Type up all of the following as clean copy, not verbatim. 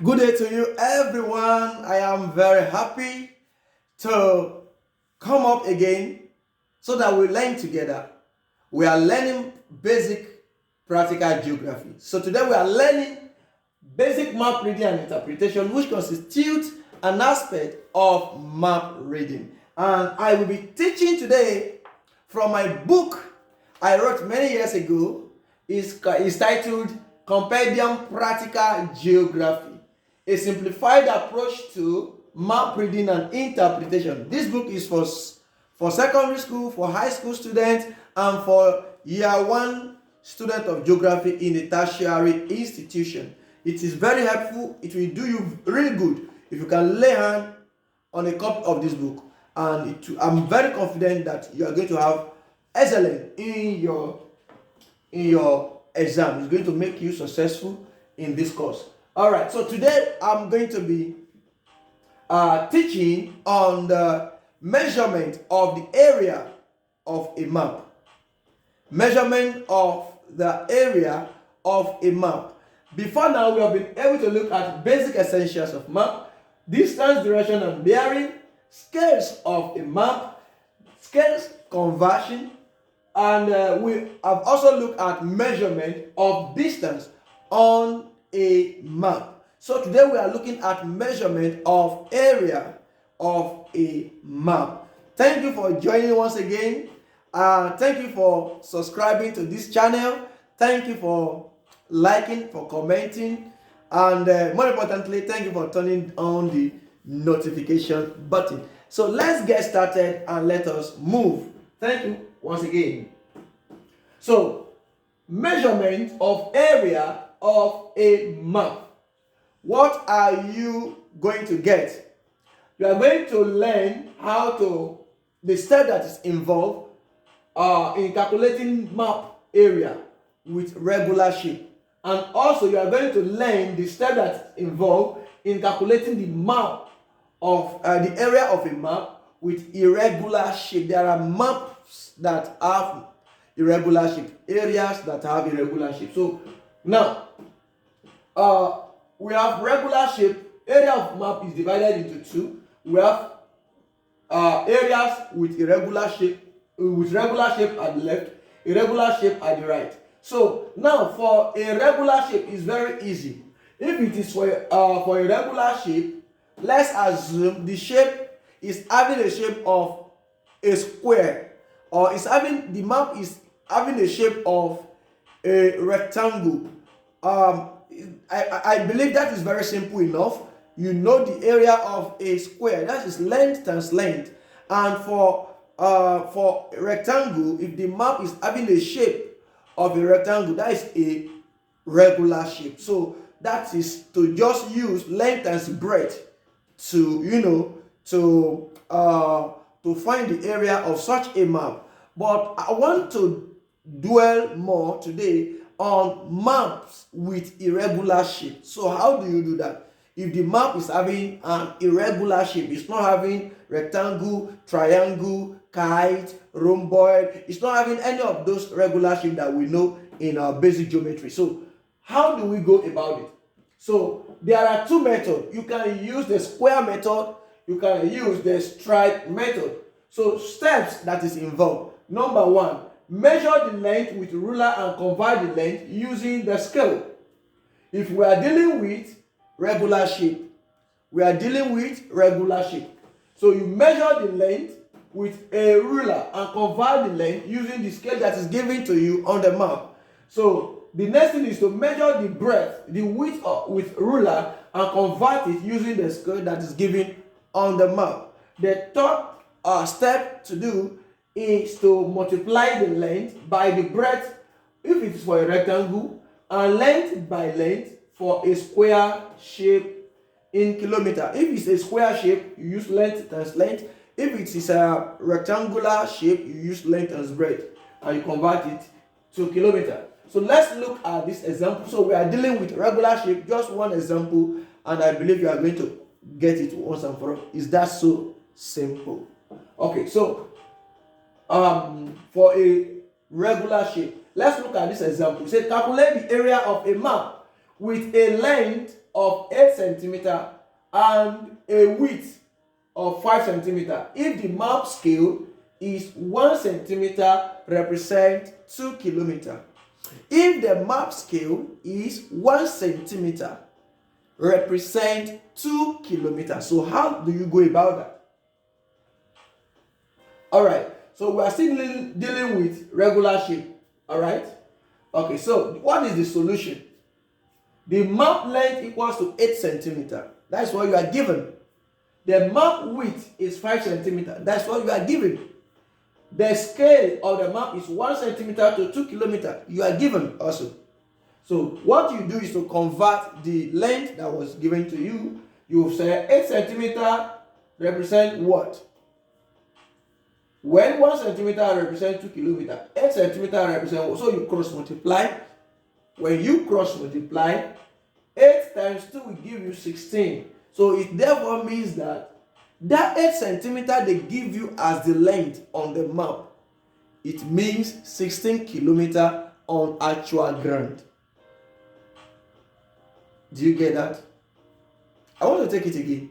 Good day to you, everyone. I am very happy to come up again so that we learn together. We are learning basic practical geography. So today we are learning basic map reading and interpretation, which constitutes an aspect of map reading. And I will be teaching today from my book I wrote many years ago. Is titled Compendium Practical Geography, a simplified approach to map reading and interpretation. This book is for secondary school, for high school students, and for year one student of geography in a tertiary institution. It is very helpful. It will do you really good if you can lay hand on a copy of this book, and I'm very confident that you are going to have excellent in your exam. It's going to make you successful in this course. All right, so today I'm going to be teaching on the measurement of the area of a map. Measurement of the area of a map. Before now, we have been able to look at basic essentials of map: distance, direction, and bearing, scales of a map, scales conversion, and we have also looked at measurement of distance on a map. So today we are looking at measurement of area of a map. Thank you for joining once again. Thank you for subscribing to this channel. Thank you for liking, for commenting, and more importantly, thank you for turning on the notification button. So let's get started and let us move. Thank you once again. So, measurement of area of a map. What are you going to get? You are going to learn the step that is involved in calculating map area with regular shape. And also you are going to learn the step that is involved in calculating the map of the area of a map with irregular shape. There are maps that have irregular shape, areas that have irregular shape. So now we have regular shape. Area of map is divided into two. We have areas with irregular shape, with regular shape at the left, irregular shape at the right. So now for a regular shape is very easy. If it is for a regular shape, let's assume the shape is having a shape of a square, or the map is having a shape of a rectangle. I believe that is very simple enough. You know the area of a square, that is length times length. And for a rectangle, if the map is having a shape of a rectangle, that is a regular shape. So that is to just use length times breadth to to find the area of such a map. But I want to dwell more today on maps with irregular shape. So how do you do that? If the map is having an irregular shape, it's not having rectangle, triangle, kite, rhomboid, it's not having any of those regular shapes that we know in our basic geometry. So how do we go about it? So there are two methods. You can use the square method, you can use the stripe method. So steps that is involved. Number one, measure the length with ruler and convert the length using the scale. If we are dealing with regular shape, So you measure the length with a ruler and convert the length using the scale that is given to you on the map. So the next thing is to measure the breadth, the width with ruler, and convert it using the scale that is given on the map. The third step to do is to multiply the length by the breadth if it is for a rectangle, and length by length for a square shape in kilometer. If it's a square shape, you use length times length. If it is a rectangular shape, you use length times breadth, and you convert it to kilometer. So let's look at this example. So we are dealing with regular shape, just one example, and I believe you are going to get it once and for all. Is that so simple? Okay, so for a regular shape, let's look at this example. Say calculate the area of a map with a length of 8 centimeter and a width of 5 centimeter. If the map scale is 1 centimeter, represent 2 kilometer. If the map scale is 1 centimeter, represent 2 kilometers. So how do you go about that? All right. So we are still dealing with regular shape. All right. Okay. So what is the solution? The map length equals to 8 centimeter. That's what you are given. The map width is 5 centimeter. That's what you are given. The scale of the map is 1 centimeter to 2 kilometer. You are given also. So what you do is to convert the length that was given to you. You say 8 centimeter represent what? When 1 centimeter represents 2 kilometers, 8 centimeter represents what? So you cross multiply. When you cross multiply, 8 times 2 will give you 16. So it therefore means that 8 centimeter they give you as the length on the map, it means 16 kilometers on actual ground. Do you get that? I want to take it again.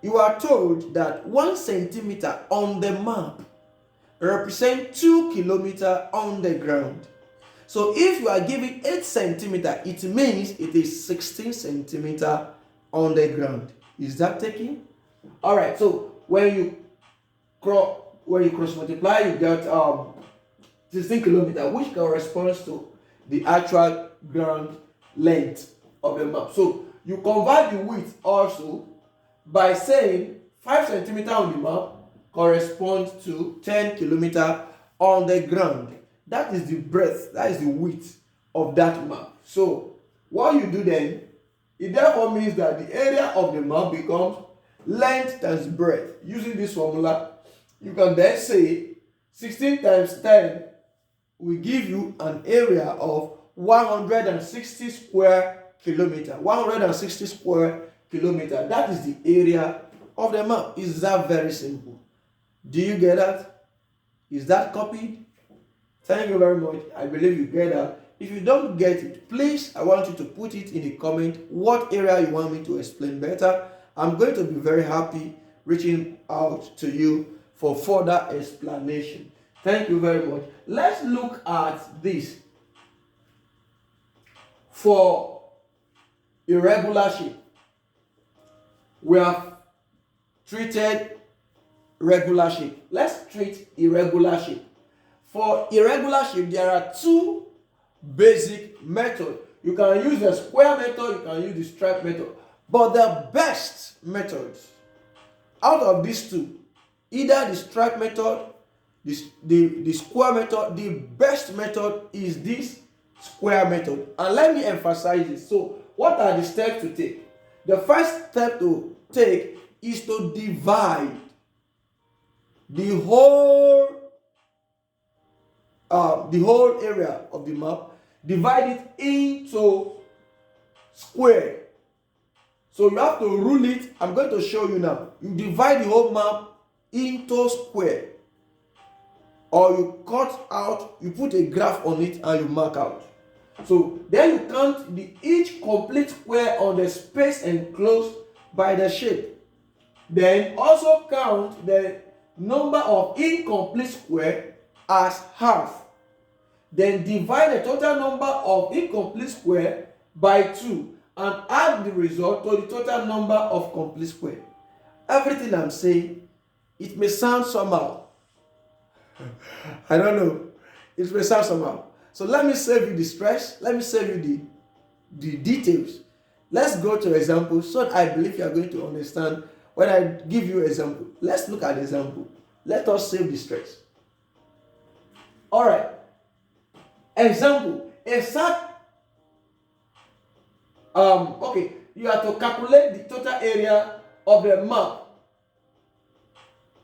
You are told that 1 centimeter on the map represents 2 kilometers on the ground. So if you are giving 8 centimeter, it means it is 16 centimeter on the ground. Is that taken? All right. So when you cross multiply, you get 16 kilometer, which corresponds to the actual ground length of the map. So you convert the width also by saying 5 centimeter on the map corresponds to 10 kilometer on the ground. That is the breadth, that is the width of that map. So what you do then, it therefore means that the area of the map becomes length times breadth. Using this formula, you can then say 16 times 10 will give you an area of 160 square kilometer. 160 square kilometer. That is the area of the map. Is that very simple? Do you get that? Is that copied? Thank you very much. I believe you get that. If you don't get it, please, I want you to put it in the comment what area you want me to explain better. I'm going to be very happy reaching out to you for further explanation. Thank you very much. Let's look at this. For irregular shape, we have treated regular shape. Let's treat irregular shape. For irregular shape, there are two basic methods. You can use the square method, you can use the stripe method. But the best methods out of these two, either the stripe method, the square method, the best method is this square method. And let me emphasize this. So what are the steps to take? The first step to take is to divide the whole area of the map, divide it into square. So you have to rule it. I'm going to show you now. You divide the whole map into square, or you cut out, you put a graph on it and you mark out. So then you count each complete square on the space enclosed by the shape. Then also count the number of incomplete square as half. Then divide the total number of incomplete square by 2 and add the result to the total number of complete square. Everything I'm saying, it may sound somehow. I don't know. It may sound somehow. So let me save you the stress. Let me save you the details. Let's go to example so that I believe you are going to understand when I give you example. Let's look at the example. Let us save the stress. All right. Example. Okay. You have to calculate the total area of the map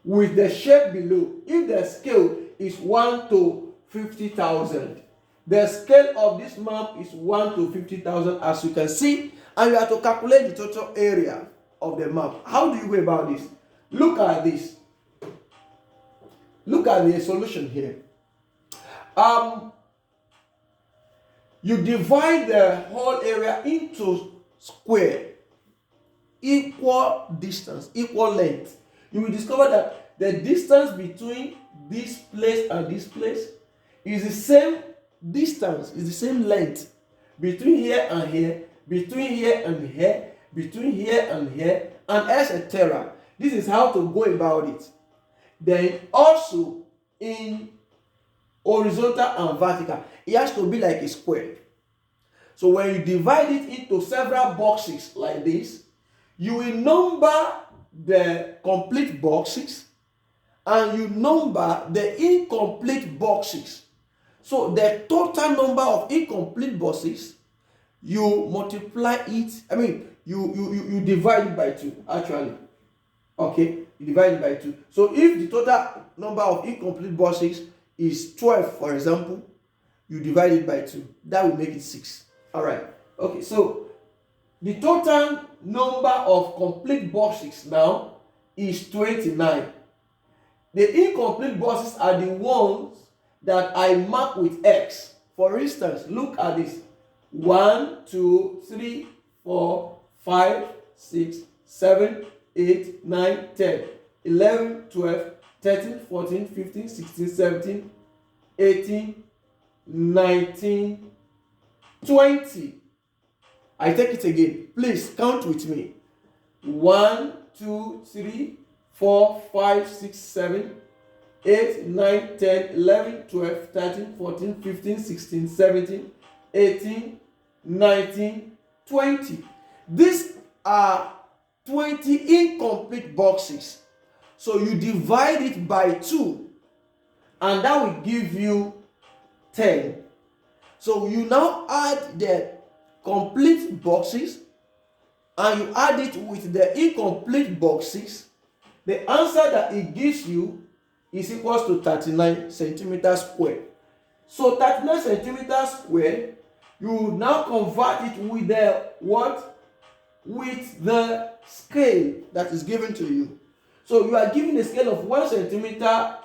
with the shape below. If the scale is 1 to 50,000, the scale of this map is 1 to 50,000, as you can see, and you have to calculate the total area of the map. How do you go about this? Look at this. Look at the solution here. You divide the whole area into square, equal distance, equal length, you will discover that the distance between this place and this place is the same distance, is the same length between here and here, between here and here, between here and here, and etc. This is how to go about it. Then also in horizontal and vertical, it has to be like a square. So when you divide it into several boxes like this, you will number the complete boxes and you number the incomplete boxes. So the total number of incomplete boxes, you multiply it, you divide it by 2 actually. Okay, you divide it by 2. So if the total number of incomplete boxes is 12, for example, you divide it by 2. That will make it 6. Alright. Okay, so the total number of complete boxes now is 29. The incomplete boxes are the ones that I mark with X. For instance, look at this. 1, 2, 3, 4, 5, 6, 7, 8, 9, 10, 11, 12, 13, 14, 15, 16, 17, 18, 19, 20. I take it again. Please count with me. 1, 2, 3, 4, 5, 6, 7, 8, 9, 10, 11, 12, 13, 14, 15, 16, 17, 18, 19, 20. These are 20 incomplete boxes. So you divide it by 2 and that will give you 10. So you now add the complete boxes and you add it with the incomplete boxes. The answer that it gives you is equals to 39 centimeters square. So 39 centimeters square, you now convert it with the what? With the scale that is given to you. So you are given a scale of 1 centimeter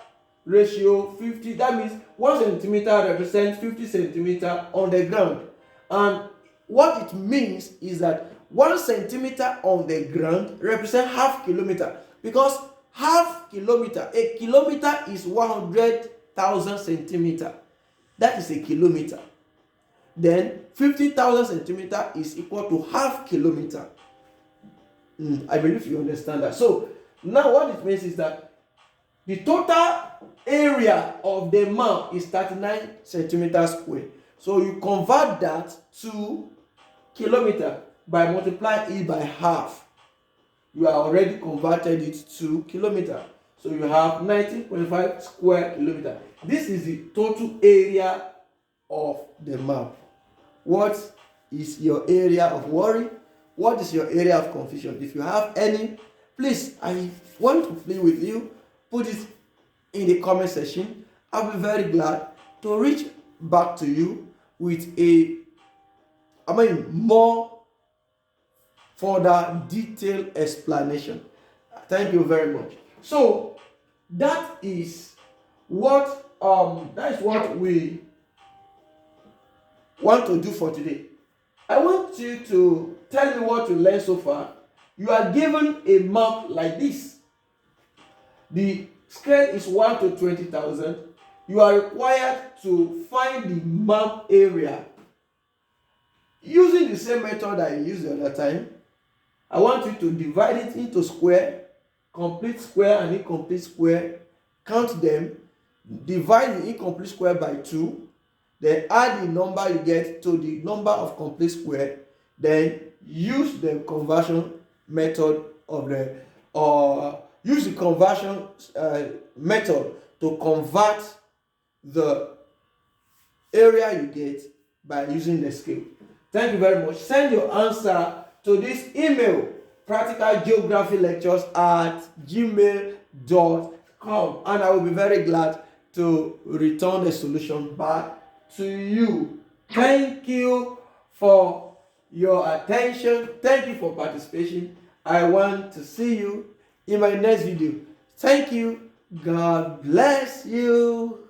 ratio 50. That means 1 centimeter represents 50 centimeter on the ground. And what it means is that 1 centimeter on the ground represents half kilometer, because half kilometer, a kilometer is 100,000 centimeter. That is a kilometer. Then 50,000 centimeter is equal to half kilometer. I believe you understand that. So now what it means is that the total area of the map is 39 centimeters square. So you convert that to kilometer by multiplying it by half. You are already converted it to kilometer. So you have 19.5 square kilometer. This is the total area of the map. What is your area of worry? What is your area of confusion? If you have any, please, I want to play with you. Put it in the comment section. I'll be very glad to reach back to you with more further detailed explanation. Thank you very much. So that is what we want to do for today. I want you to tell me what you learned so far. You are given a map like this. The scale is 1 to 20,000. You are required to find the map area using the same method that you used the other time. I want you to divide it into square, complete square and incomplete square. Count them. Divide the incomplete square by 2. Then add the number you get to the number of complete square. Then use the conversion method use the conversion method to convert the area you get by using the scale. Thank you very much. Send your answer to this email, practicalgeographylectures@gmail.com, and I will be very glad to return the solution back to you. Thank you for your attention. Thank you for participation. I want to see you in my next video. Thank you. God bless you.